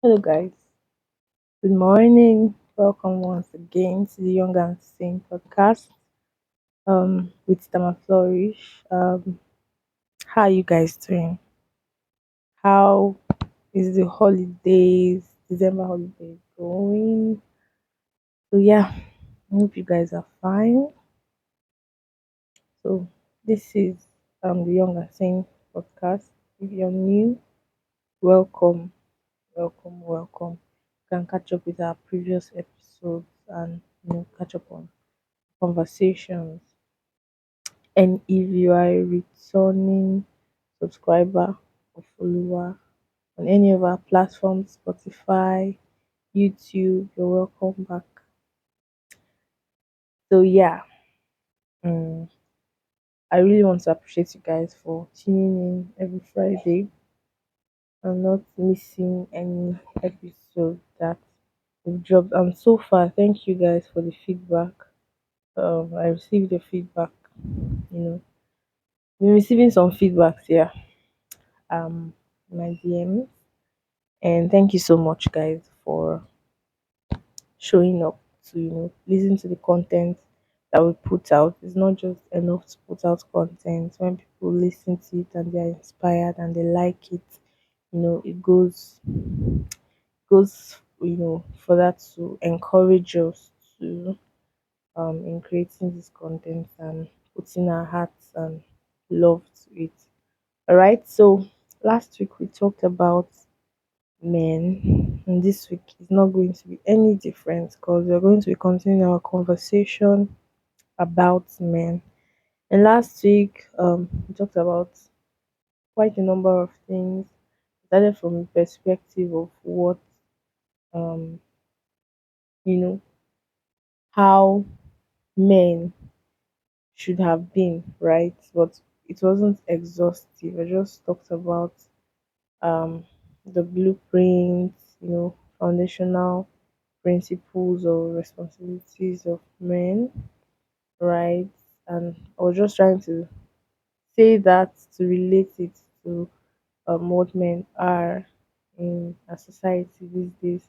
Hello, guys. Good morning. Welcome once again to the Young and Sane podcast. With Tamarflourish. How are you guys doing? How is the holidays, December holidays going? So yeah, I hope you guys are fine. So this is the Young and Sane podcast. If you're new, welcome, welcome. You can catch up with our previous episodes and catch up on conversations. And if you are a returning subscriber or follower on any of our platforms, Spotify, YouTube, you're welcome back. So yeah, um, I really want to appreciate you guys for tuning in every Friday and not missing any episode that we've dropped. And so far, thank you guys for the feedback. I received the feedback. You know, been receiving some feedbacks here. My DM. And thank you so much, guys, for showing up to listen to the content that we put out. It's not just enough to put out content. When people listen to it and they're inspired and they like it, it goes for that to encourage us to in creating this content and putting our hearts and love to it. All right. So last week we talked about men. And this week is not going to be any different because we're going to be continuing our conversation about men. And last week, we talked about quite a number of things. Started from the perspective of what, um, you know, how men should have been, right? But it wasn't exhaustive. I just talked about um, the blueprint, foundational principles or responsibilities of men, right? And I was just trying to say that to relate it to what men are in a society these days,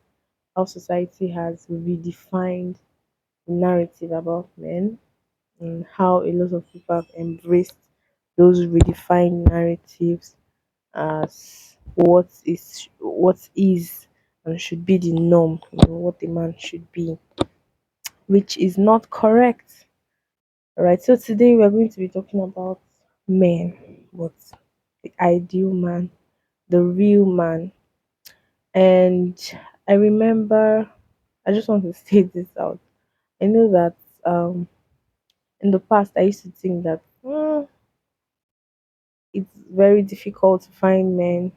how society has redefined the narrative about men, and how a lot of people have embraced those redefined narratives as what is and should be the norm, what a man should be, which is not correct. All right, so today we're going to be talking about men, but the ideal man, the real man. And I remember, I just want to state this out. I know that um, in the past I used to think that it's very difficult to find men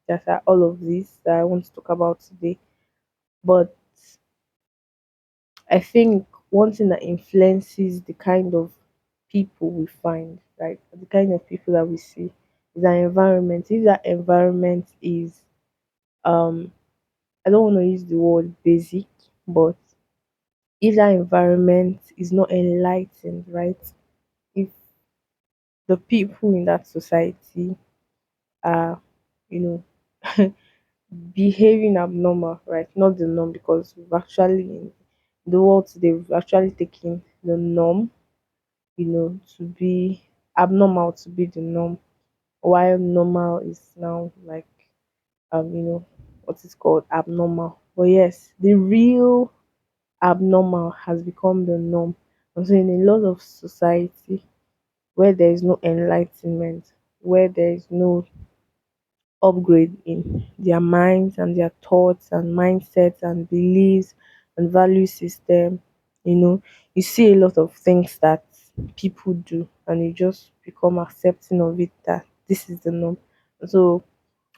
that are all of this that I want to talk about today. But I think one thing that influences the kind of people we find, right, the kind of people that we see, is our environment. If that environment is, um, I don't want to use the word basic, but if that environment is not enlightened, right, if the people in that society are, you know, behaving abnormal, right, not the norm, because we've actually, in the world today, we've actually taken the norm to be abnormal to be the norm, while normal is now like what is called abnormal. But yes, the real abnormal has become the norm. And so in a lot of society where there is no enlightenment, where there is no upgrade in their minds and their thoughts and mindsets and beliefs and value system, you know, you see a lot of things that people do and you just become accepting of it that this is the norm. So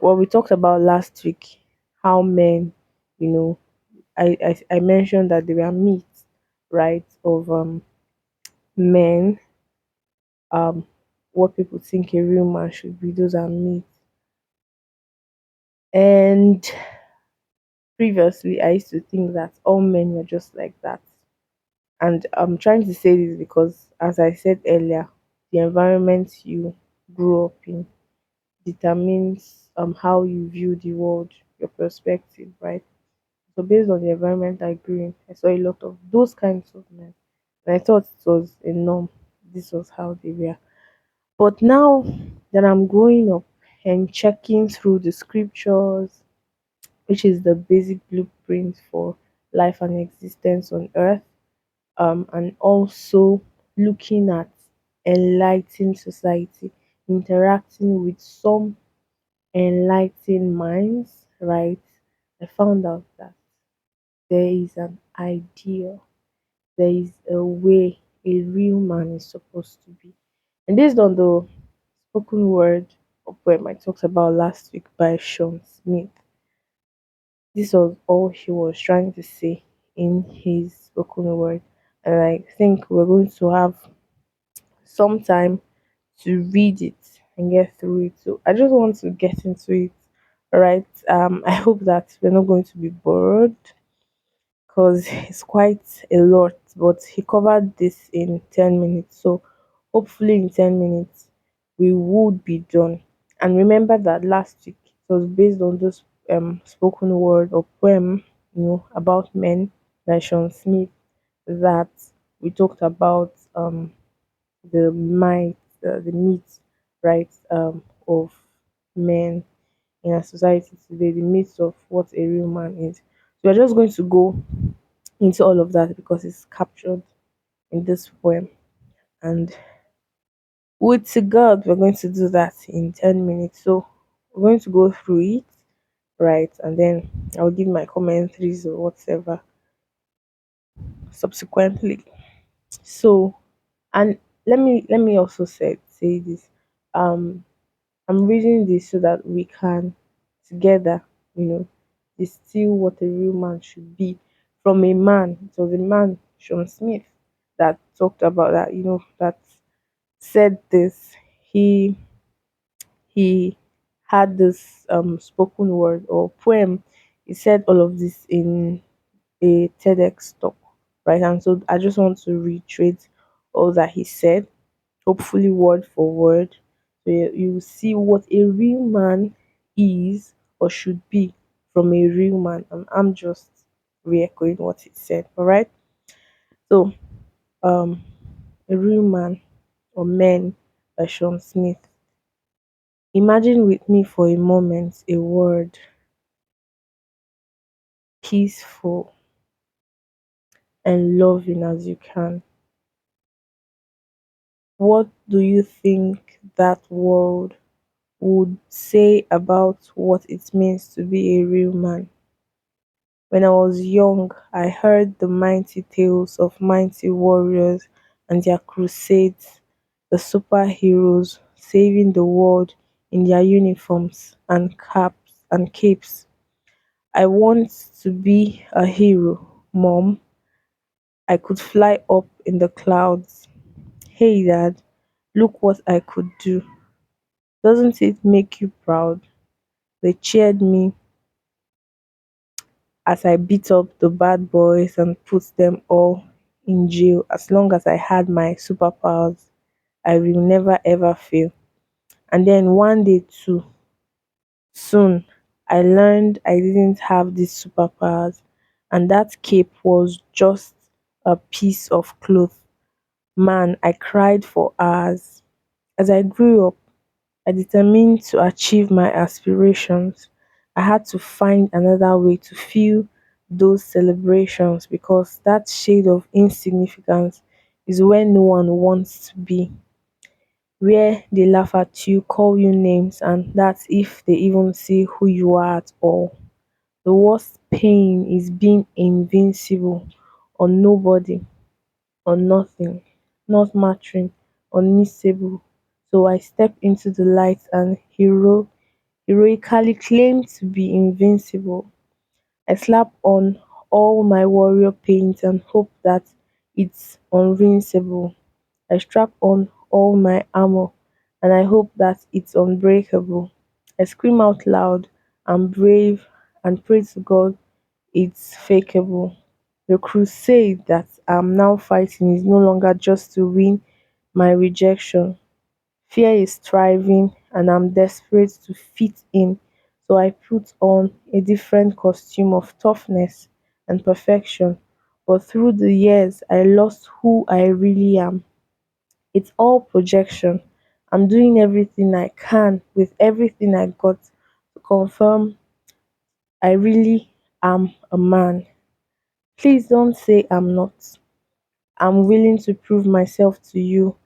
what we talked about last week, how men, you know, I mentioned that there were myths, right, of men, um what people think a real man should be, those are myths. And previously I used to think that all men were just like that. And I'm trying to say this because, as I said earlier, the environment you grew up in determines how you view the world, your perspective, right? So based on the environment I grew in, I saw a lot of those kinds of men. And I thought it was a norm. This was how they were. But now that I'm growing up and checking through the scriptures, which is the basic blueprint for life and existence on earth, and also looking at enlightened society, interacting with some enlightened minds, right? I found out that there is an ideal, there is a way a real man is supposed to be. And based on the spoken word of poem I talked about last week by Sean Smith, this was all he was trying to say in his spoken word. And I think we're going to have some time to read it and get through it. So I just want to get into it. All right. I hope that we're not going to be bored because it's quite a lot, but he covered this in 10 minutes. So hopefully, in 10 minutes, we would be done. And remember that last week it was based on this spoken word or poem, about men by Sean Smith, that we talked about the might, the myth, right, of men in our society today, the myth of what a real man is. So we're just going to go into all of that because it's captured in this poem. And with to God, we're going to do that in 10 minutes. So we're going to go through it, right? And then I'll give my commentaries or whatever subsequently. So, and let me also say this. Um, I'm reading this so that we can together, you know, distill what a real man should be from a man. It was a man, Sean Smith, that talked about that, that said this. He he had this spoken word or poem. He said all of this in a TEDx talk, right? And so I just want to reiterate all that he said, hopefully word for word. So you see what a real man is or should be from a real man. And I'm just re-echoing what he said. All right. So um a real man or men by Sean Smith. Imagine with me for a moment a word peaceful and loving as you can. What do you think that word would say about what it means to be a real man? When I was young, I heard the mighty tales of mighty warriors and their crusades, the superheroes saving the world in their uniforms and caps and capes. I want to be a hero, Mom. I could fly up in the clouds. Hey, Dad, look what I could do. Doesn't it make you proud? They cheered me as I beat up the bad boys and put them all in jail. As long as I had my superpowers, I will never ever fail. And then one day, too soon, I learned I didn't have these superpowers, and that cape was just a piece of cloth. Man, I cried for hours. As I grew up, I determined to achieve my aspirations. I had to find another way to feel those celebrations because that shade of insignificance is where no one wants to be, where they laugh at you, call you names, and that's if they even see who you are at all. The worst pain is being invincible on nobody, on nothing, not mattering, unmissable. So I step into the light and heroically claim to be invincible. I slap on all my warrior paint and hope that it's unrinsable. I strap on all my armor and I hope that it's unbreakable. I scream out loud, I'm brave, and pray to God it's fakeable. The crusade that I'm now fighting is no longer just to win my rejection. Fear is thriving and I'm desperate to fit in. So I put on a different costume of toughness and perfection. But through the years, I lost who I really am. It's all projection. I'm doing everything I can with everything I got to confirm I really am a man. Please don't say I'm not. I'm willing to prove myself to you.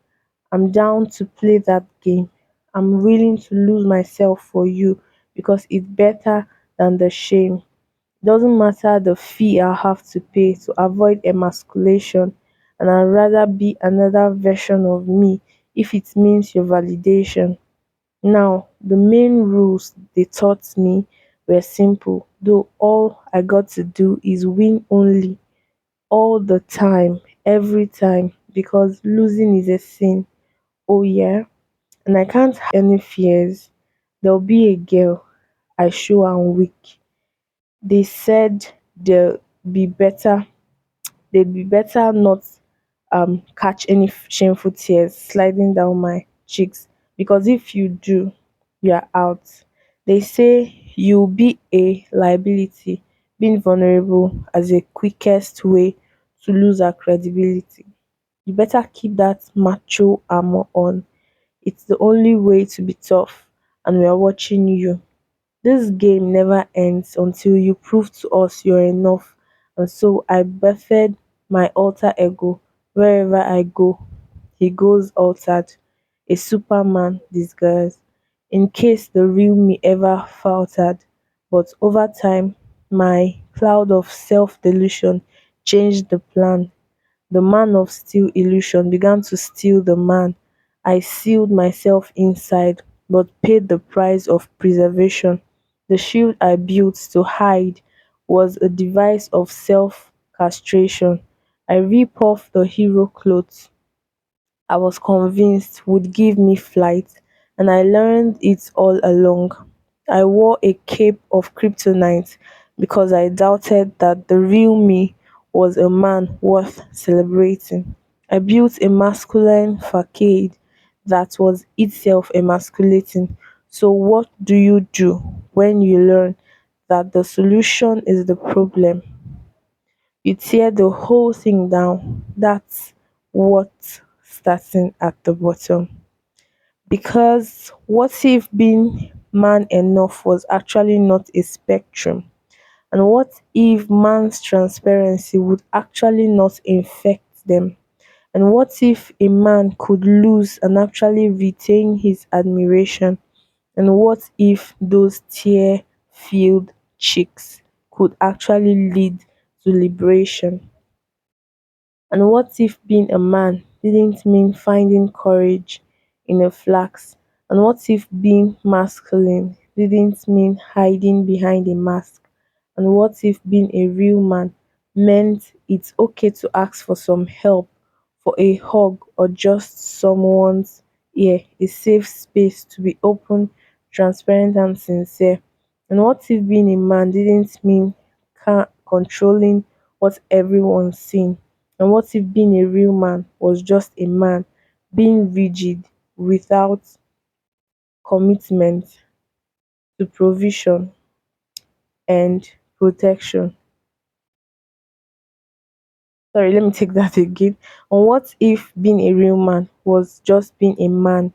I'm down to play that game. I'm willing to lose myself for you because it's better than the shame. Doesn't matter the fee I have to pay to avoid emasculation, and I'd rather be another version of me if it means your validation. Now, the main rules they taught me were simple, though all I got to do is win only, all the time, every time, because losing is a sin. Oh, yeah, and I can't have any fears. There'll be a girl, I show I'm weak. They said they'll be better, they'd be better not catch any shameful tears sliding down my cheeks, because if you do, you're out. They say you'll be a liability, being vulnerable as a quickest way to lose our credibility. You better keep that macho armor on. It's the only way to be tough, and we are watching you. This game never ends until you prove to us you're enough. And so I birthed my alter ego. Wherever I go, he goes altered, a Superman disguise, in case the real me ever faltered. But over time, my cloud of self delusion changed the plan. The man of steel illusion began to steal the man. I sealed myself inside, but paid the price of preservation. The shield I built to hide was a device of self castration. I rip off the hero clothes I was convinced would give me flight, and I learned it all along. I wore a cape of kryptonite because I doubted that the real me was a man worth celebrating. I built a masculine facade that was itself emasculating. So, what do you do when you learn that the solution is the problem? You tear the whole thing down. That's what starting at the bottom. Because what if being man enough was actually not a spectrum? And what if man's transparency would actually not infect them? And what if a man could lose and actually retain his admiration? And what if those tear filled cheeks could actually lead to liberation? And what if being a man didn't mean finding courage in a flax? And what if being masculine didn't mean hiding behind a mask? And what if being a real man meant it's okay to ask for some help, for a hug, or just someone's ear, a safe space to be open, transparent, and sincere? And what if being a man didn't mean controlling what everyone's seeing? And what if being a real man was just a man being rigid without commitment to provision and protection? Sorry, let me take that again. And what if being a real man was just being a man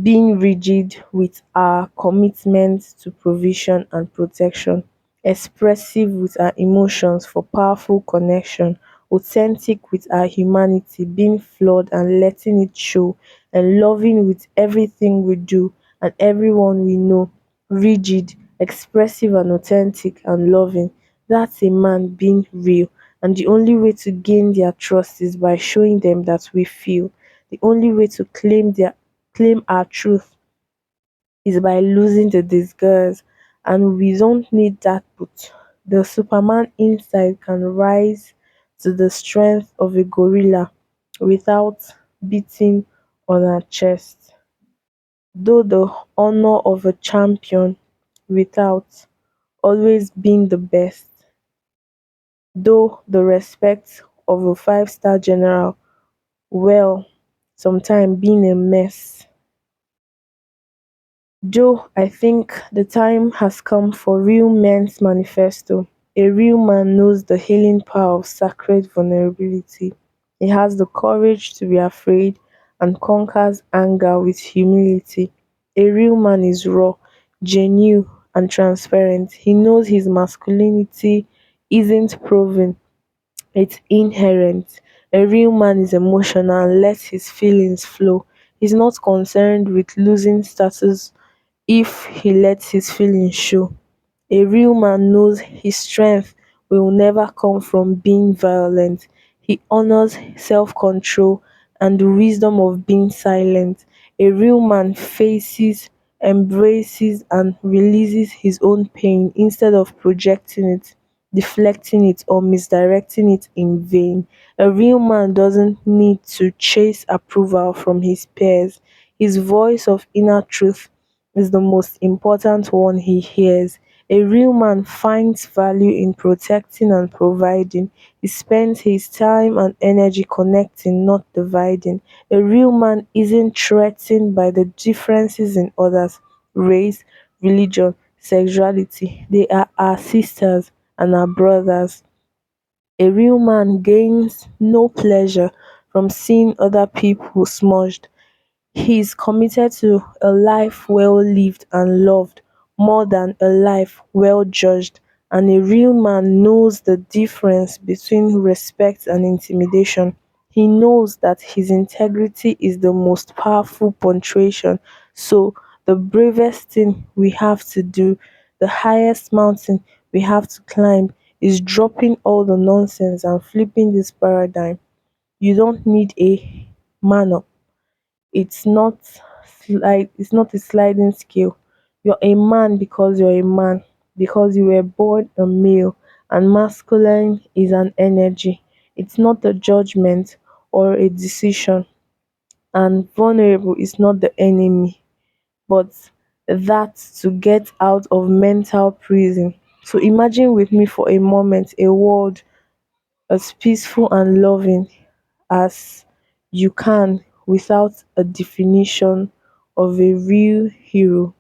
being rigid with our commitment to provision and protection, expressive with our emotions for powerful connection, authentic with our humanity, being flawed and letting it show, and loving with everything we do and everyone we know, rigid, expressive and authentic and loving. That's a man being real. And the only way to gain their trust is by showing them that we feel. The only way to claim our truth is by losing the disguise, and we don't need that boot. The Superman inside can rise to the strength of a gorilla without beating on our chest, though the honor of a champion without always being the best, though the respect of a five-star general, well, sometimes being a mess. Joe, I think the time has come for real men's manifesto. A real man knows the healing power of sacred vulnerability. He has the courage to be afraid and conquers anger with humility. A real man is raw, genuine, and transparent. He knows his masculinity isn't proven, it's inherent. A real man is emotional and lets his feelings flow. He's not concerned with losing status if he lets his feelings show. A real man knows his strength will never come from being violent. He honors self control and the wisdom of being silent. A real man faces, embraces, and releases his own pain instead of projecting it, deflecting it, or misdirecting it in vain. A real man doesn't need to chase approval from his peers. His voice of inner truth is the most important one he hears. A real man finds value in protecting and providing. He spends his time and energy connecting, not dividing. A real man isn't threatened by the differences in others, race, religion, sexuality. They are our sisters and our brothers. A real man gains no pleasure from seeing other people smudged. He is committed to a life well lived and loved more than a life well judged, and a real man knows the difference between respect and intimidation. He knows that his integrity is the most powerful punctuation. So, the bravest thing we have to do, the highest mountain we have to climb, is dropping all the nonsense and flipping this paradigm. You don't need a man up, it's not a sliding scale. You're a man because you're a man, because you were born a male, and masculine is an energy. It's not a judgment or a decision, and vulnerable is not the enemy, but that to get out of mental prison. So imagine with me for a moment a world as peaceful and loving as you can without a definition of a real hero.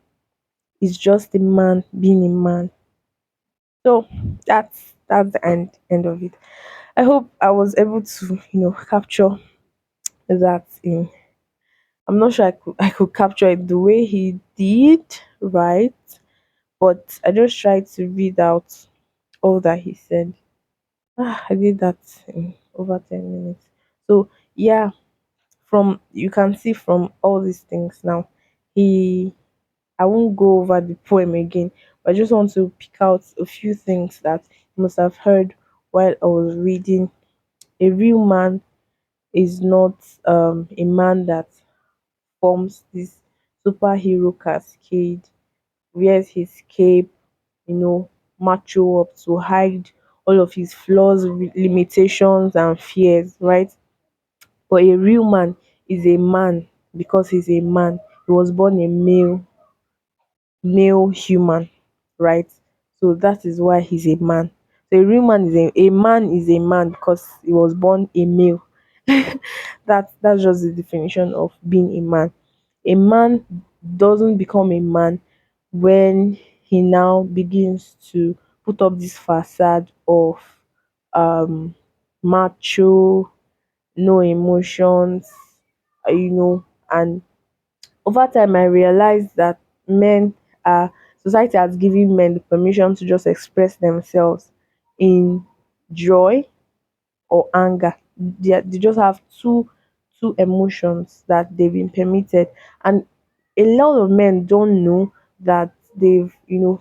It's just a man being a man. So that's the end of it. I hope I was able to, capture that in I'm not sure I could capture it the way he did, right? But I just tried to read out all that he said. I did that in over 10 minutes. So yeah, from you can see from all these things now, he I won't go over the poem again, but I just want to pick out a few things that you must have heard while I was reading. A real man is not a man that forms this superhero cascade, wears his cape, you know, macho up to hide all of his flaws, limitations, and fears, right? But a real man is a man because he's a man. He was born a male human, right? So that is why he's a man. So a real man is a man is a man because he was born a male. That's just the definition of being a man. A man doesn't become a man when he now begins to put up this facade of um macho, no emotions, and over time I realized that men are society has given men the permission to just express themselves in joy or anger. They just have two emotions that they've been permitted, and a lot of men don't know that they've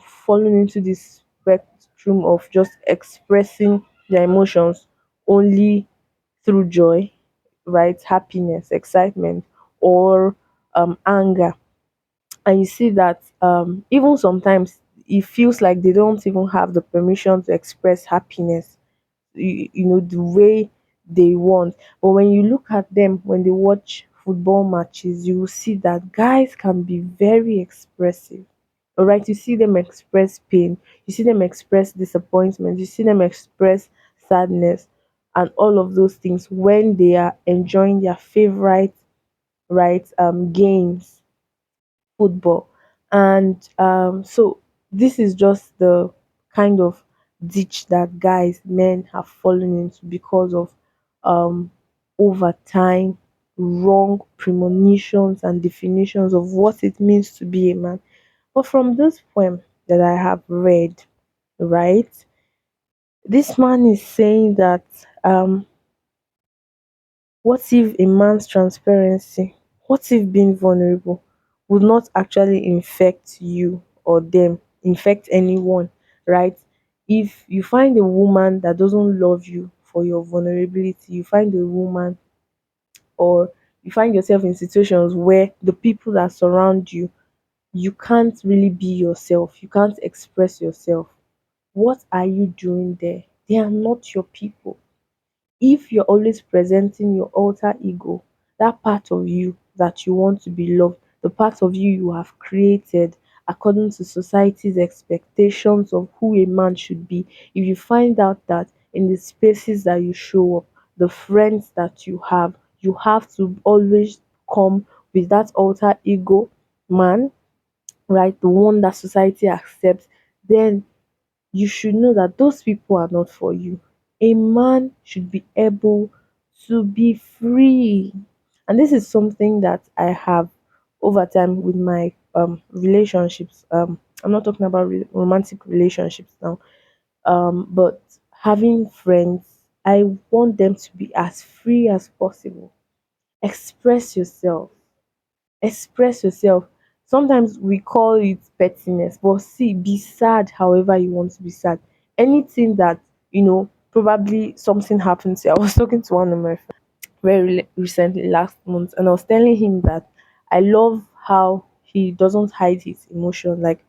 fallen into this spectrum of just expressing their emotions only through joy, right? Happiness, excitement, or anger. And you see that even sometimes it feels like they don't even have the permission to express happiness, the way they want. But when you look at them when they watch football matches, you will see that guys can be very expressive. All right, you see them express pain, you see them express disappointment, you see them express sadness, and all of those things when they are enjoying their favorite, right, games, football. And so this is just the kind of ditch that guys, men have fallen into because of um, over time wrong premonitions and definitions of what it means to be a man. But from this poem that I have read, right, this man is saying that what if a man's transparency, what if being vulnerable would not actually infect you or them, infect anyone, right? If you find a woman that doesn't love you for your vulnerability, you find a woman, or you find yourself in situations where the people that surround you, you can't really be yourself, you can't express yourself. What are you doing there? They are not your people. If you're always presenting your alter ego, that part of you that you want to be loved, the part of you you have created according to society's expectations of who a man should be, if you find out that in the spaces that you show up, the friends that you have to always come with that alter ego man, right? The one that society accepts, then you should know that those people are not for you. A man should be able to be free. And this is something that I have over time with my relationships. I'm not talking about romantic relationships now. But having friends, I want them to be as free as possible. Express yourself, express yourself. Sometimes we call it pettiness, but see, be sad however you want to be sad. Anything that, probably something happened to you. I was talking to one of my friends very recently last month, and I was telling him that I love how he doesn't hide his emotion. Like,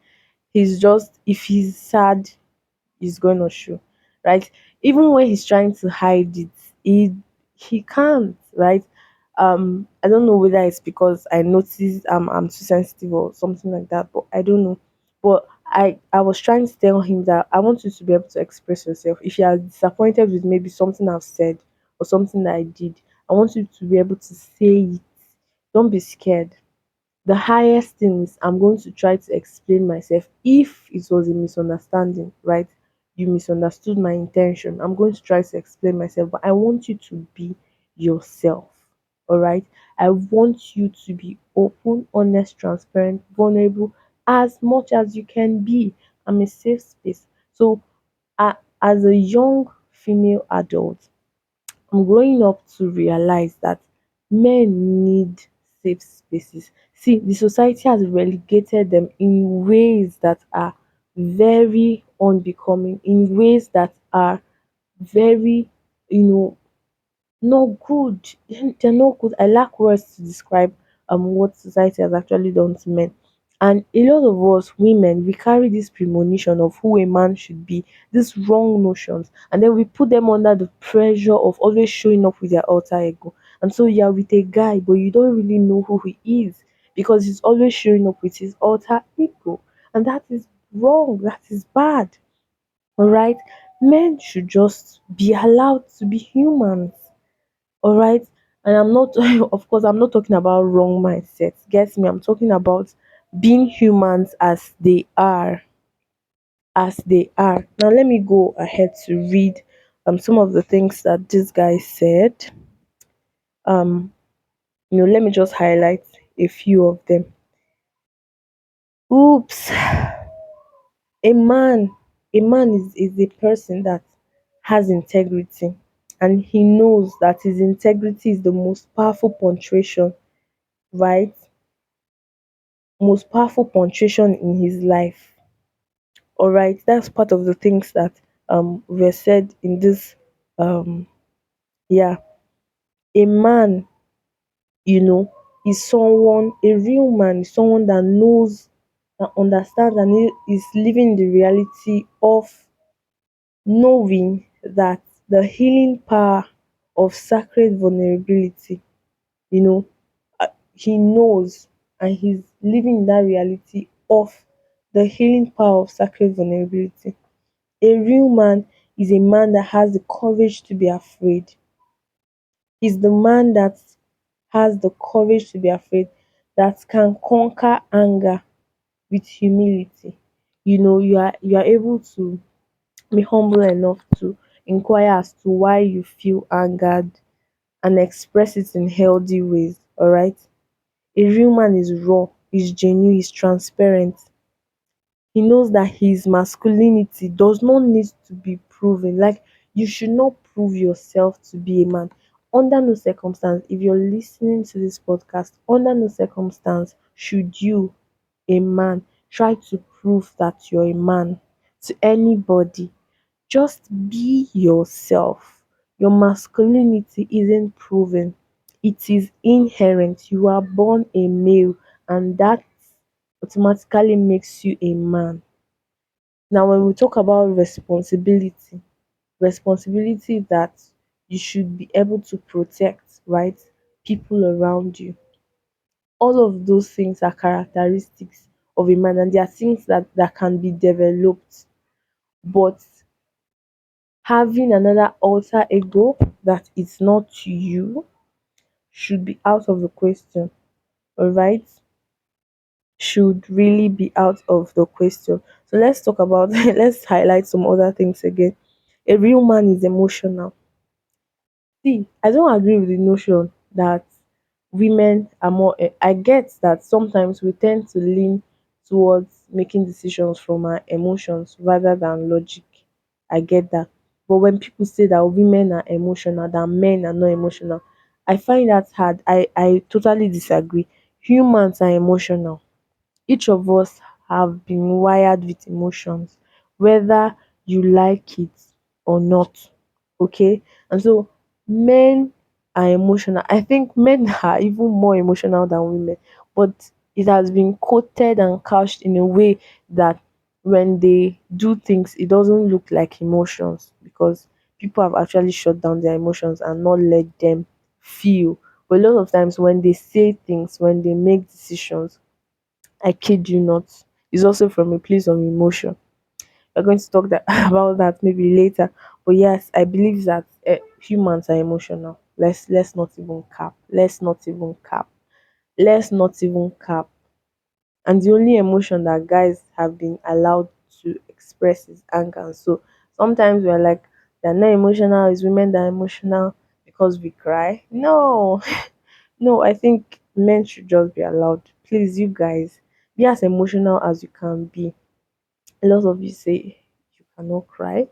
he's just, if he's sad, is going to show, right? Even when he's trying to hide it, he can't, right? I don't know whether it's because I noticed I'm too sensitive or something like that, but I don't know. But I was trying to tell him that I want you to be able to express yourself. If you are disappointed with maybe something I've said or something that I did, I want you to be able to say it. Don't be scared. The highest thing is I'm going to try to explain myself. If it was a misunderstanding, right? You misunderstood my intention. I'm going to try to explain myself, but I want you to be yourself. All right. I want you to be open, honest, transparent, vulnerable as much as you can be. I'm a safe space. So, as a young female adult, I'm growing up to realize that men need safe spaces. See, the society has relegated them in ways that are very unbecoming, in ways that are very, you know, not good. They're not good. I lack words to describe what society has actually done to men. And a lot of us women, we carry this premonition of who a man should be, these wrong notions, and then we put them under the pressure of always showing up with their alter ego. And so you're with a guy, but you don't really know who he is because he's always showing up with his alter ego. And that is wrong, that is bad. All right, men should just be allowed to be humans. All right, and I'm not of course I'm not talking about wrong mindsets, get me, I'm talking about being humans as they are. Now let me go ahead to read some of the things that this guy said. um Let me just highlight a few of them. Oops. A man a man is a person that has integrity, and he knows that his integrity is the most powerful punctuation, right? Most powerful punctuation in his life. All right, that's part of the things that were said in this. Yeah, a man, you know, is someone, a real man is someone that knows, that understands, and is living the reality of knowing that the healing power of sacred vulnerability, you know, he knows, and he's living in that reality of the healing power of sacred vulnerability. A real man is a man that has the courage to be afraid. Is the man that has the courage to be afraid, that can conquer anger, with humility. You are able to be humble enough to inquire as to why you feel angered and express it in healthy ways. All right. A real man is raw, is genuine, is transparent. He knows that his masculinity does not need to be proven. Like, you should not prove yourself to be a man. Under no circumstance, if you're listening to this podcast, under no circumstance should you, a man, try to prove that you're a man to anybody. Just be yourself. Your masculinity isn't proven, it is inherent. You are born a male, and that automatically makes you a man. Now, when we talk about responsibility that you should be able to protect, right? People around you. All of those things are characteristics of a man, and they are things that can be developed. But having another alter ego that is not you should be out of the question. All right, should really be out of the question. So let's talk about let's highlight some other things again. A real man is emotional. See, I don't agree with the notion that women are more. I get that sometimes we tend to lean towards making decisions from our emotions rather than logic. I get that. But when people say that women are emotional, that men are not emotional, I find that hard. I totally disagree. Humans are emotional. Each of us have been wired with emotions, whether you like it or not. Okay, and so men are emotional. I think men are even more emotional than women, but it has been quoted and couched in a way that when they do things, it doesn't look like emotions because people have actually shut down their emotions and not let them feel. But a lot of times, when they say things, when they make decisions, I kid you not, it's also from a place of emotion. We're going to talk that about that maybe later. But yes, I believe that humans are emotional. Let's not even cap. Let's not even cap. Let's not even cap. And the only emotion that guys have been allowed to express is anger. And so sometimes we're like, they're not emotional. It's women that are emotional because we cry. No, no, I think men should just be allowed. Please, you guys, be as emotional as you can be. A lot of you say you cannot cry.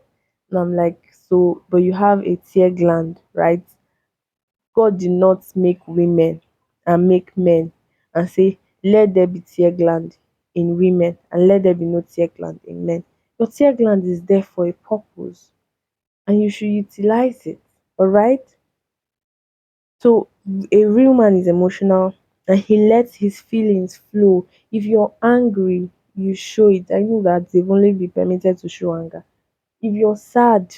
And I'm like, so, but you have a tear gland, right? God did not make women and make men and say, let there be tear gland in women and let there be no tear gland in men. Your tear gland is there for a purpose and you should utilize it. All right. So a real man is emotional and he lets his feelings flow. If you're angry, you show it. I know that they've only been permitted to show anger. If you're sad,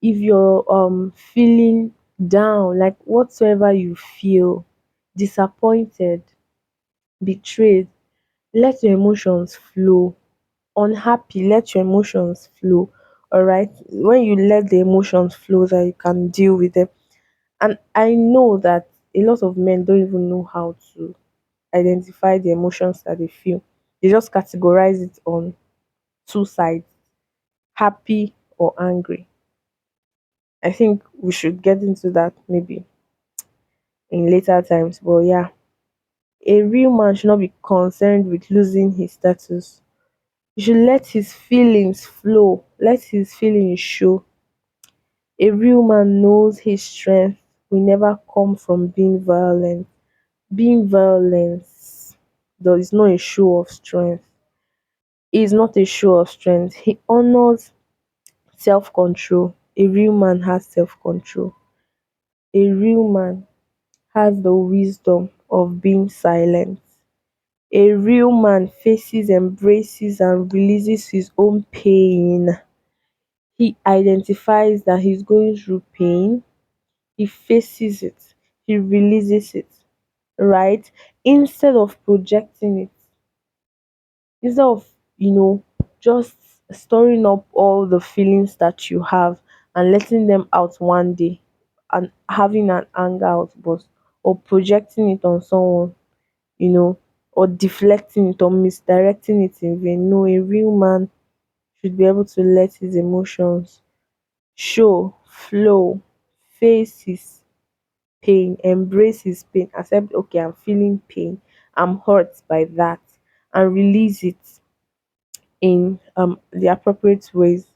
if you're feeling down, like whatsoever you feel, disappointed, betrayed, let your emotions flow. Unhappy, let your emotions flow. All right. When you let the emotions flow, that you can deal with them. And I know that a lot of men don't even know how to identify the emotions that they feel. They just categorize it on two sides, happy or angry. I think we should get into that maybe in later times. But yeah, a real man should not be concerned with losing his status. He should let his feelings flow, let his feelings show. A real man knows his strength will never come from being violent. Being violence though is not a show of strength. It is not a show of strength. He honors self-control. A real man has self-control. A real man has the wisdom of being silent. A real man faces, embraces, and releases his own pain. He identifies that he's going through pain. He faces it. He releases it, right? Instead of projecting it, instead of, just storing up all the feelings that you have and letting them out one day and having an anger outburst or projecting it on someone, you know, or deflecting it or misdirecting it in vain. No, a real man should be able to let his emotions show, flow, face his pain, embrace his pain, accept, okay, I'm feeling pain, I'm hurt by that, and release it in the appropriate ways.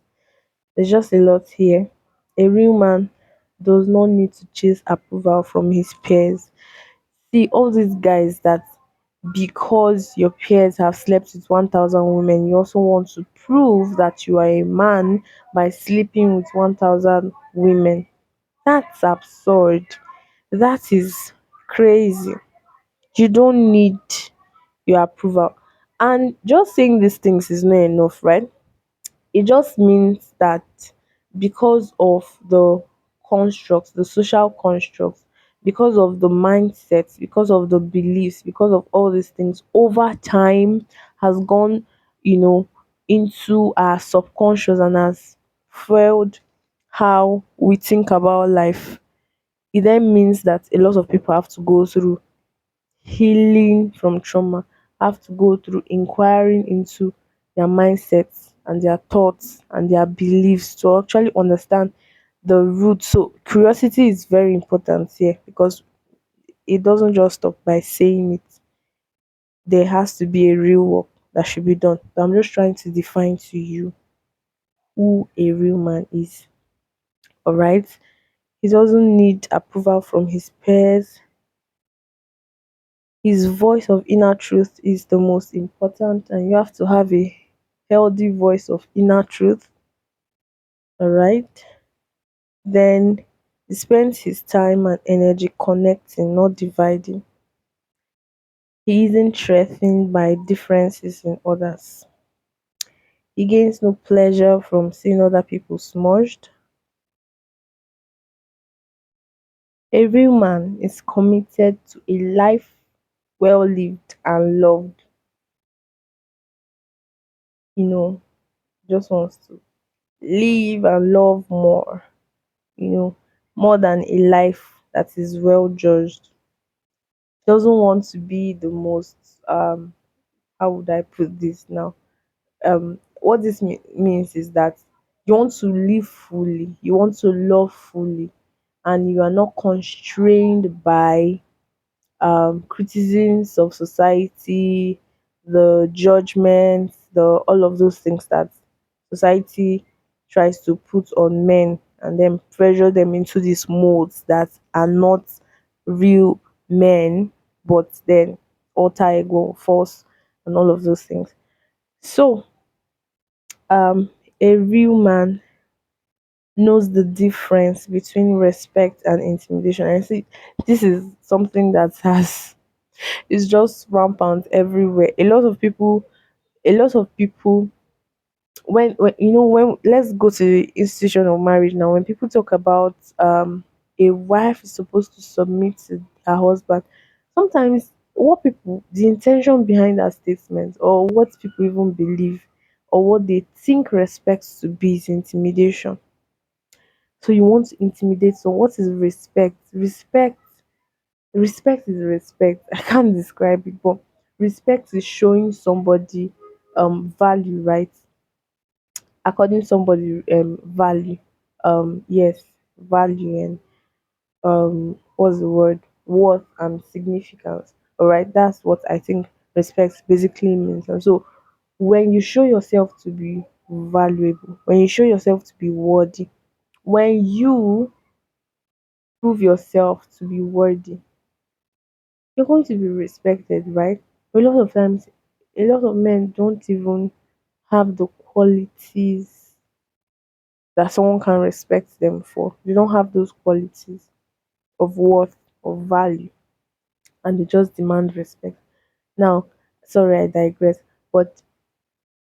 There's just a lot here. A real man does not need to chase approval from his peers. See, all these guys that because your peers have slept with 1,000 women, you also want to prove that you are a man by sleeping with 1,000 women. That's absurd. That is crazy. You don't need your approval. And just saying these things is not enough, right? It just means that because of the constructs, the social constructs, because of the mindsets, because of the beliefs, because of all these things, over time has gone, you know, into our subconscious and has fueled how we think about life. It then means that a lot of people have to go through healing from trauma, have to go through inquiring into their mindsets and their thoughts and their beliefs to actually understand the root. So curiosity is very important here because it doesn't just stop by saying it. There has to be a real work that should be done. So I'm just trying to define to you who a real man is. All right. He doesn't need approval from his peers. His voice of inner truth is the most important, and you have to have a healthy voice of inner truth. All right. Then he spends his time and energy connecting, not dividing. He isn't threatened by differences in others. He gains no pleasure from seeing other people smudged. A real man is committed to a life well lived and loved. You know, just wants to live and love more, more than a life that is well judged. Doesn't want to be the most, how would I put this now? What this means is that you want to live fully, you want to love fully, and you are not constrained by criticisms of society, the judgments, the all of those things that society tries to put on men and then pressure them into these molds that are not real men, but then alter ego, false, and all of those things. So, a real man knows the difference between respect and intimidation. And I see this is something that has is just rampant everywhere. A lot of people when let's go to the institution of marriage now. When people talk about a wife is supposed to submit to her husband, sometimes what people the intention behind that statement or what people even believe or what they think respect to be is intimidation. So you want to intimidate, so what is respect? Respect is respect. I can't describe it, but respect is showing somebody value, right? According somebody value. Yes, value and what's the word? Worth and significance. All right, that's what I think respect basically means. And so when you show yourself to be valuable, when you show yourself to be worthy, when you prove yourself to be worthy, you're going to be respected, right? A lot of times, a lot of men don't even have the qualities that someone can respect them for. They don't have those qualities of worth, of value, and they just demand respect. Now, sorry, I digress, but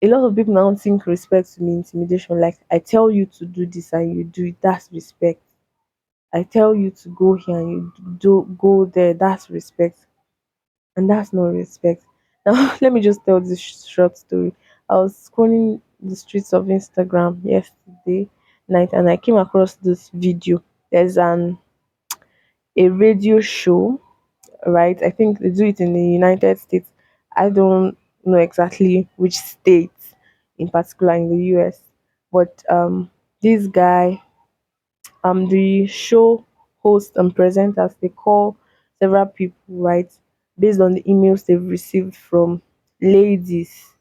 a lot of people now think respect to mean intimidation. Like, I tell you to do this and you do it, that's respect. I tell you to go here and you do go there, that's respect. And that's not respect. Now, let me just tell this short story. I was scrolling the streets of Instagram yesterday night and I came across this video. There's an a radio show, right? I think they do it in the United States, I don't know exactly which state in particular in the US, but this guy, the show host and presenters, they call several people, right, based on the emails they've received from ladies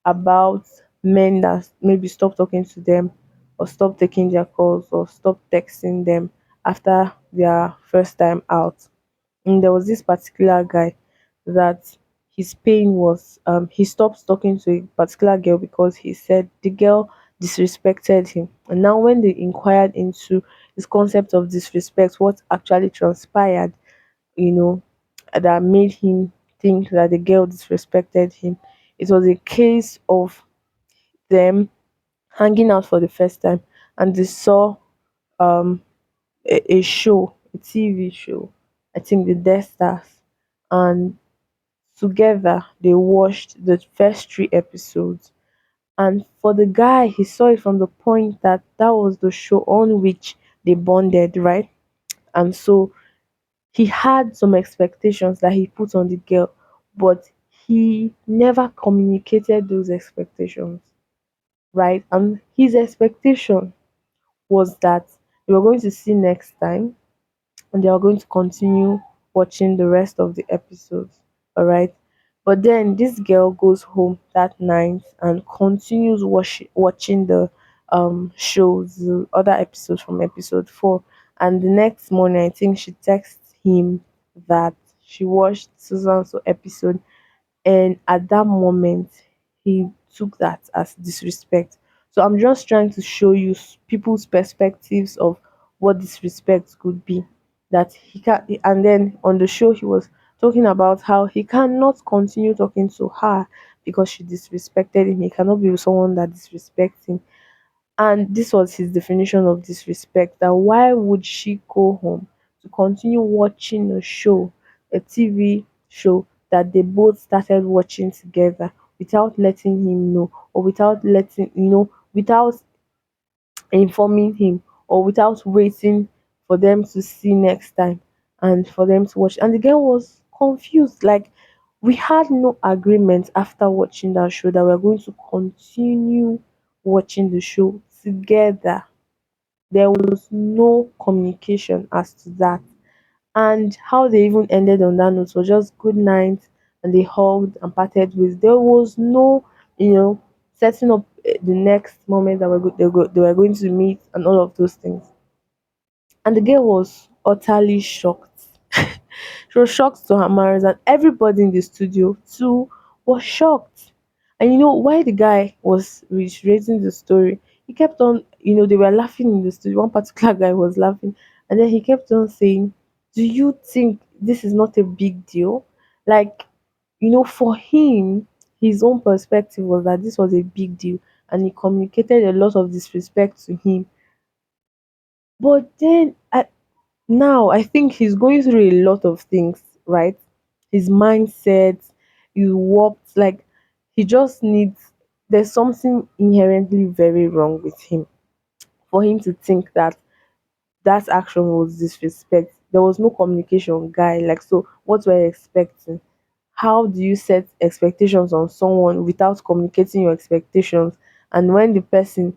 about men that maybe stop talking to them or stop taking their calls or stop texting them after their first time out. And there was this particular guy that his pain was he stopped talking to a particular girl because he said the girl disrespected him. And now when they inquired into his concept of disrespect, what actually transpired, you know, that made him think that the girl disrespected him, it was a case of them hanging out for the first time, and they saw um a show, a TV show, I think the Death Stars, and together they watched the first three episodes. And for the guy, he saw it from the point that that was the show on which they bonded, right? And so he had some expectations that he put on the girl, but he never communicated those expectations, right? And his expectation was that they were going to see next time and they are going to continue watching the rest of the episodes. All right. But then this girl goes home that night and continues watching the shows, the other episodes from episode 4. And the next morning, I think she texts him that she watched Susan's episode, and at that moment he took that as disrespect. So I'm just trying to show you people's perspectives of what disrespect could be, that he can. And then on the show he was talking about how he cannot continue talking to her because she disrespected him. He cannot be with someone that disrespects him. And this was his definition of disrespect, that why would she go home to continue watching a show, a TV show that they both started watching together, without letting him know, or without letting without informing him, or without waiting for them to see next time and for them to watch. And the girl was confused. Like, we had no agreement after watching that show that we're going to continue watching the show together. There was no communication as to that. And how they even ended on that note was just good night, and they hugged and parted ways. There was no, setting up the next moment that they were going to meet and all of those things. And the girl was utterly shocked. She was shocked to her marrows, and everybody in the studio too was shocked. And why the guy was reiterating the story, he kept on, they were laughing in the studio. One particular guy was laughing, and then he kept on saying, "Do you think this is not a big deal?" Like, for him, his own perspective was that this was a big deal, and he communicated a lot of disrespect to him. But then now I think he's going through a lot of things, right? His mindset is warped. Like, he just needs, there's something inherently very wrong with him for him to think that that action was disrespect. There was no communication, guy. Like, so what were you expecting? How do you set expectations on someone without communicating your expectations? And when the person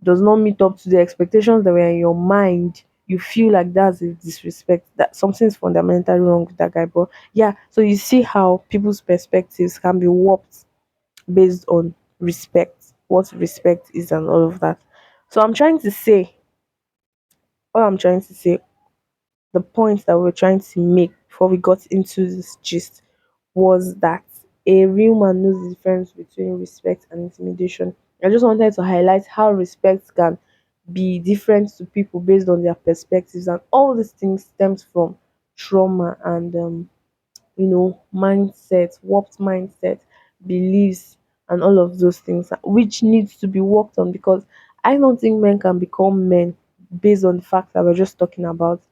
does not meet up to the expectations that were in your mind, you feel like that's a disrespect, that something's fundamentally wrong with that guy. But yeah, so you see how people's perspectives can be warped based on respect, what respect is, and all of that. So I'm trying to say, the point that we're trying to make before we got into this gist was that a real man knows the difference between respect and intimidation. I just wanted to highlight how respect can be different to people based on their perspectives, and all these things stems from trauma and mindset, warped mindset, beliefs, and all of those things, which needs to be worked on, because I don't think men can become men based on the fact that we're just talking about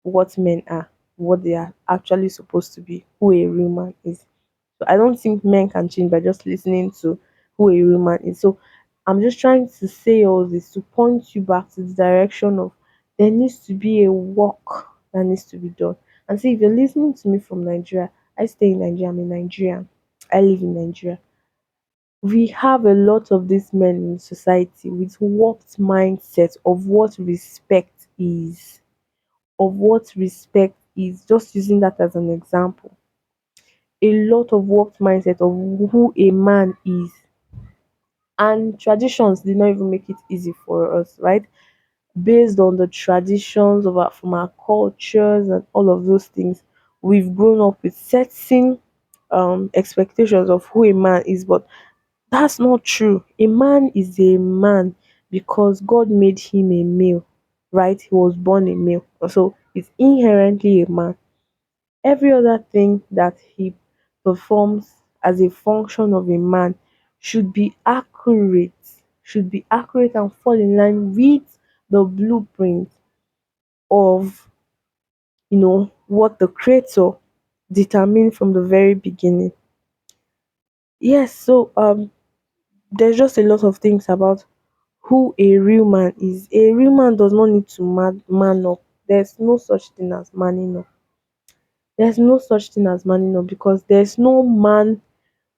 what men are, what they are actually supposed to be, who a real man is. So I don't think men can change by just listening to who a real man is. So I'm just trying to say all this to point you back to the direction of, there needs to be a work that needs to be done. And see, if you're listening to me from Nigeria, I stay in Nigeria, I'm a Nigerian. I live in Nigeria. We have a lot of these men in society with warped mindset of what respect is, just using that as an example. A lot of warped mindset of who a man is, and traditions did not even make it easy for us, right? Based on the traditions of our from our cultures and all of those things, we've grown up with certain expectations of who a man is, but that's not true. A man is a man because God made him a male, right? He was born a male, so he's inherently a man. Every other thing that he performs as a function of a man should be accurate, and fall in line with the blueprint of what the creator determined from the very beginning. Yes, so there's just a lot of things about who a real man is. A real man does not need to man up. There's no such thing as manning up. There's no such thing as manning up because there's no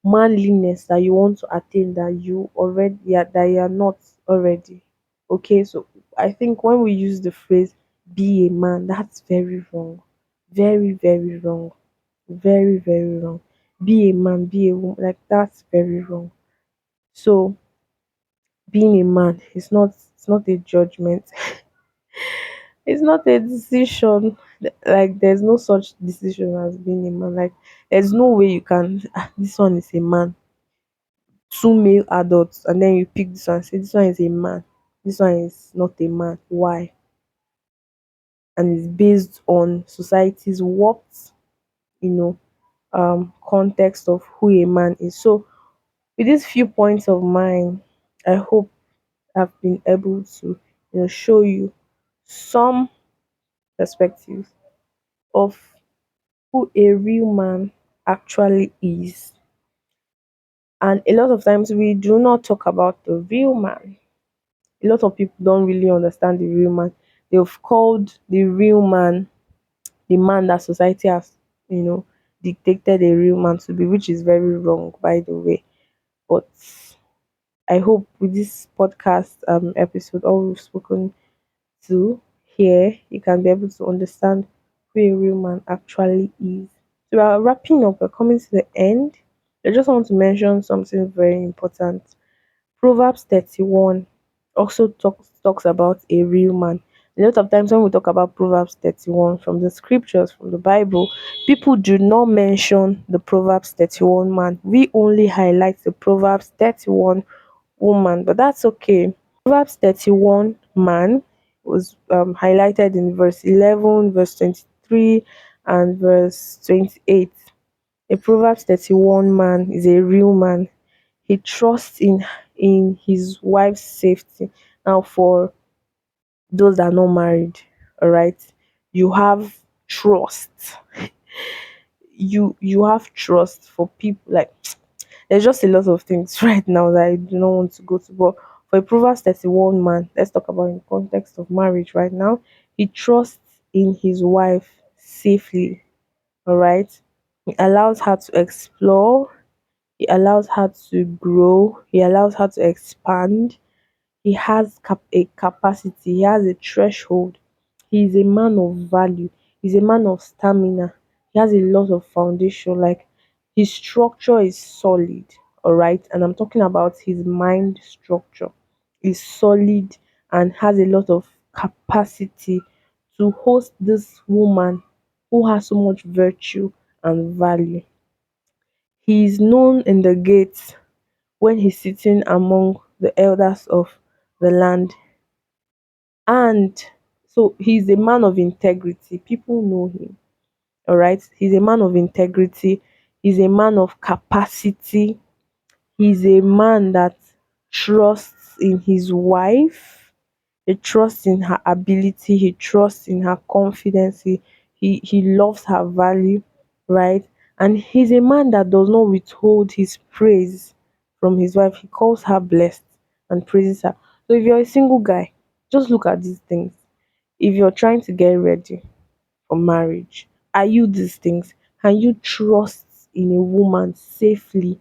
manliness that you want to attain that you are not already. Okay, so I think when we use the phrase be a man, that's very wrong. Very, very wrong. Very, very wrong. Be a man, be a woman, like that's very wrong. So being a man is not, it's not a judgment. It's not a decision. Like there's no such decision as being a man. Like there's no way you can this one is a man, two male adults, and then you pick this one and say this one is a man, this one is not a man. Why? And it's based on society's warped, you know, context of who a man is. So with these few points of mine, I hope I've been able to, show you some perspectives of who a real man actually is. And a lot of times we do not talk about the real man. A lot of people don't really understand the real man. They've called the real man the man that society has, you know, dictated a real man to be, which is very wrong, by the way. But I hope with this podcast episode, all we've spoken to here, you can be able to understand who a real man actually is. So we are wrapping up, we're coming to the end. I just want to mention something very important. Proverbs 31 also talks about a real man. A lot of times when we talk about Proverbs 31 from the scriptures, from the Bible, people do not mention the Proverbs 31 man. We only highlight the Proverbs 31 woman, but that's okay. Proverbs 31 man was highlighted in verse 11, verse 23, and verse 28. A Proverbs 31 man is a real man. He trusts in his wife's safety. Now, for those that are not married, all right, you have trust. You have trust for people. Like there's just a lot of things right now that I do not want to go to. But for a Proverbs 31 man, let's talk about in the context of marriage right now. He trusts in his wife safely. All right. He allows her to explore. He allows her to grow. He allows her to expand. He has a capacity. He has a threshold. He is a man of value. He's a man of stamina. He has a lot of foundation. Like his structure is solid. All right. And I'm talking about his mind structure is solid and has a lot of capacity to host this woman who has so much virtue and value. He is known in the gates when he's sitting among the elders of the land. And so he's a man of integrity. People know him. All right. He's a man of integrity. He's a man of capacity. He's a man that trusts in his wife. He trusts in her ability. He trusts in her confidence. He loves her value, right? And he's a man that does not withhold his praise from his wife. He calls her blessed and praises her. So if you're a single guy, just look at these things. If you're trying to get ready for marriage, are you these things? Can you trust in a woman safely?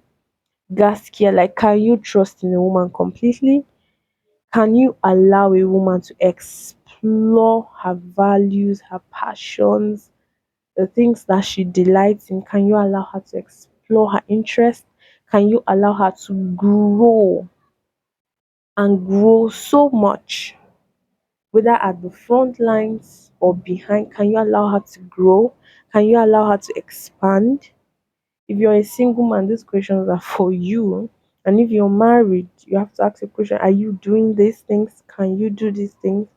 Gaskia, like, can you trust in a woman completely? Can you allow a woman to explore her values, her passions, the things that she delights in? Can you allow her to explore her interests? Can you allow her to grow and grow so much, whether at the front lines or behind? Can you allow her to grow? Can you allow her to expand? If you're a single man, these questions are for you. And if you're married, you have to ask a question: are you doing these things? Can you do these things?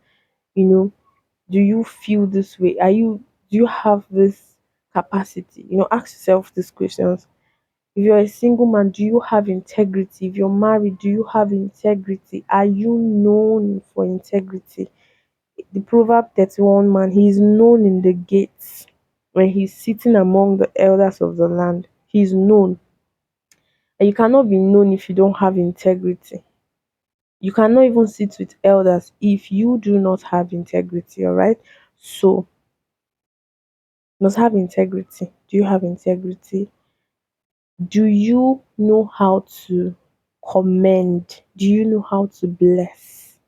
You know, do you feel this way? Do you have this capacity? Ask yourself these questions. If you're a single man, do you have integrity? If you're married, do you have integrity? Are you known for integrity? The Proverb 31 man, he is known in the gates when he's sitting among the elders of the land. He's known. And you cannot be known if you don't have integrity. You cannot even sit with elders if you do not have integrity, all right? So, you must have integrity. Do you have integrity? Do you know how to commend? Do you know how to bless?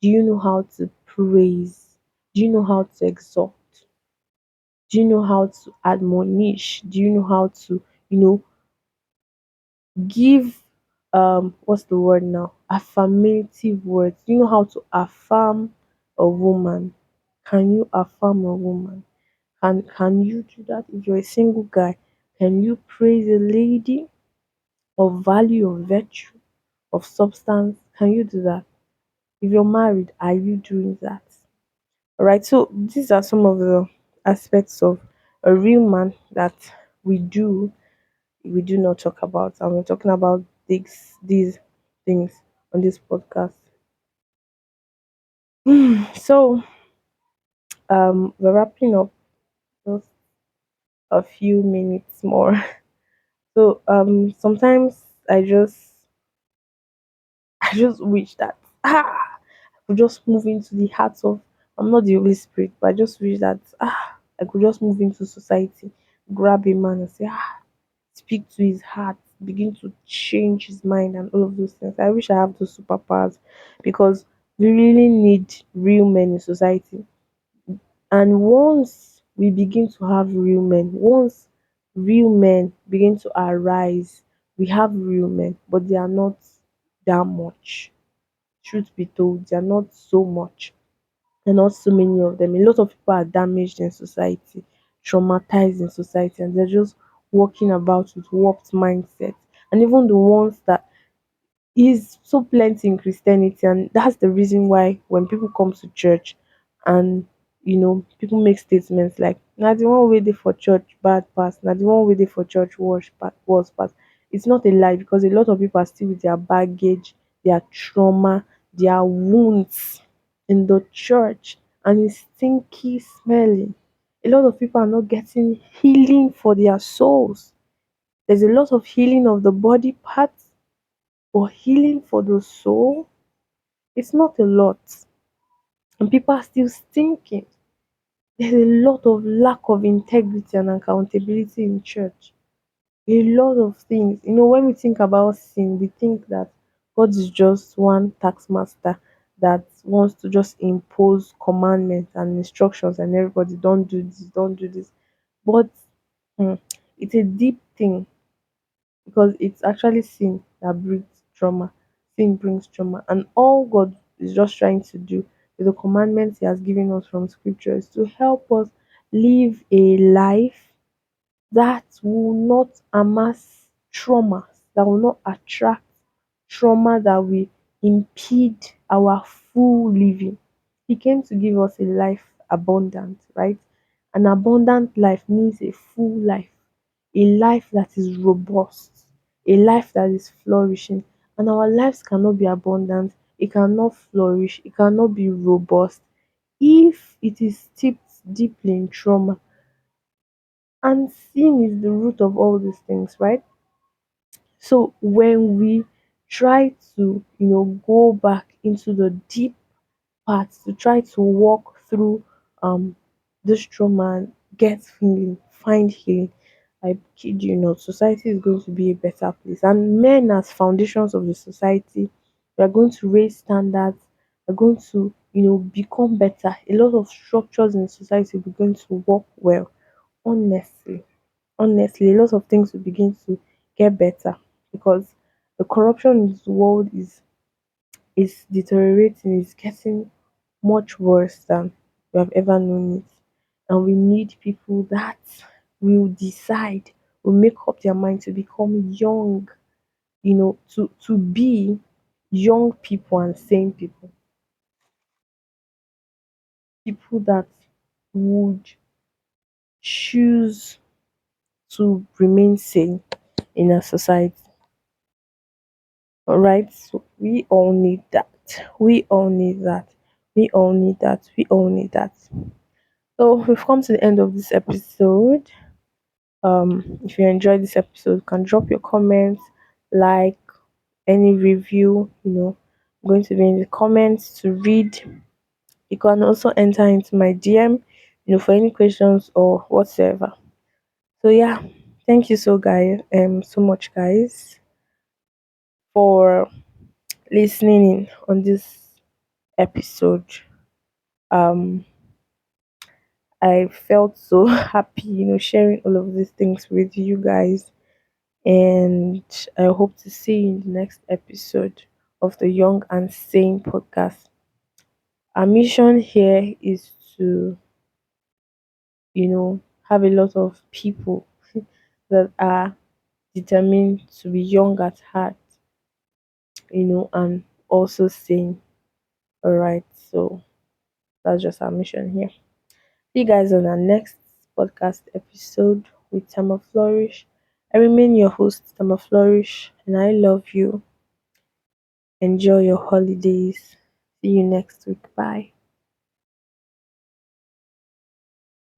Do you know how to praise? Do you know how to exhort? Do you know how to admonish? Do you know how to, you know, give what's the word now? Affirmative words. Do you know how to affirm a woman? Can you affirm a woman? Can you do that? If you're a single guy, can you praise a lady of value, of virtue, of substance? Can you do that? If you're married, are you doing that? All right. So these are some of the aspects of a real man that we do not talk about, and we're talking about these things on this podcast. So we're wrapping up just a few minutes more. So sometimes I just wish that I could just move into the hearts of, I'm not the Holy Spirit, but I just wish that I could just move into society, grab a man and say, speak to his heart, begin to change his mind and all of those things. I wish I have those superpowers, because we really need real men in society. And once we begin to have real men, once real men begin to arise, we have real men, but they are not that much. Truth be told, they are not so much. And not so many of them. A lot of people are damaged in society, traumatized in society, and they're just walking about with warped mindset. And even the ones that is so plenty in Christianity, and that's the reason why when people come to church and people make statements like, now the one way there for church bad pass, now the one way there for church was pass. It's not a lie, because a lot of people are still with their baggage, their trauma, their wounds in the church, and it's stinky smelling. A lot of people are not getting healing for their souls. There's a lot of healing of the body parts, but healing for the soul, it's not a lot. And people are still thinking. There's a lot of lack of integrity and accountability in church. A lot of things. When we think about sin, we think that God is just one tax master that wants to just impose commandments and instructions, and everybody don't do this, don't do this. But hmm, it's a deep thing, because it's actually sin that brings trauma. Sin brings trauma, and all God is just trying to do with the commandments He has given us from Scripture is to help us live a life that will not amass traumas, that will not attract trauma, that will impede our full living. He came to give us a life abundant, right? An abundant life means a full life, a life that is robust, a life that is flourishing. And our lives cannot be abundant, it cannot flourish, it cannot be robust if it is steeped deeply in trauma. And sin is the root of all these things, right? So when we try to, go back into the deep parts to try to walk through um this trauma and get healing, find healing, I kid you not, society is going to be a better place. And men, as foundations of the society, we are going to raise standards, we're going to, become better. A lot of structures in society will begin to work well. Honestly, honestly, a lot of things will begin to get better because the corruption in this world is deteriorating, is getting much worse than we have ever known it. And we need people that will decide, will make up their mind to become young, to be young people and sane people. People that would choose to remain sane in our society. All right. So we all need that. We all need that. We all need that. We all need that. So we've come to the end of this episode. If you enjoyed this episode, you can drop your comments, like any review, going to be in the comments to read. You can also enter into my DM, for any questions or whatsoever. So yeah, thank you so much guys for listening in on this episode. Um I felt so happy, sharing all of these things with you guys. And I hope to see you in the next episode of the Young and Sane podcast. Our mission here is to, have a lot of people that are determined to be young at heart, and also sane. All right, so that's just our mission here. See you guys on our next podcast episode with Tamarflourish. I remain your host, Tamarflourish, and I love you. Enjoy your holidays. See you next week. Bye.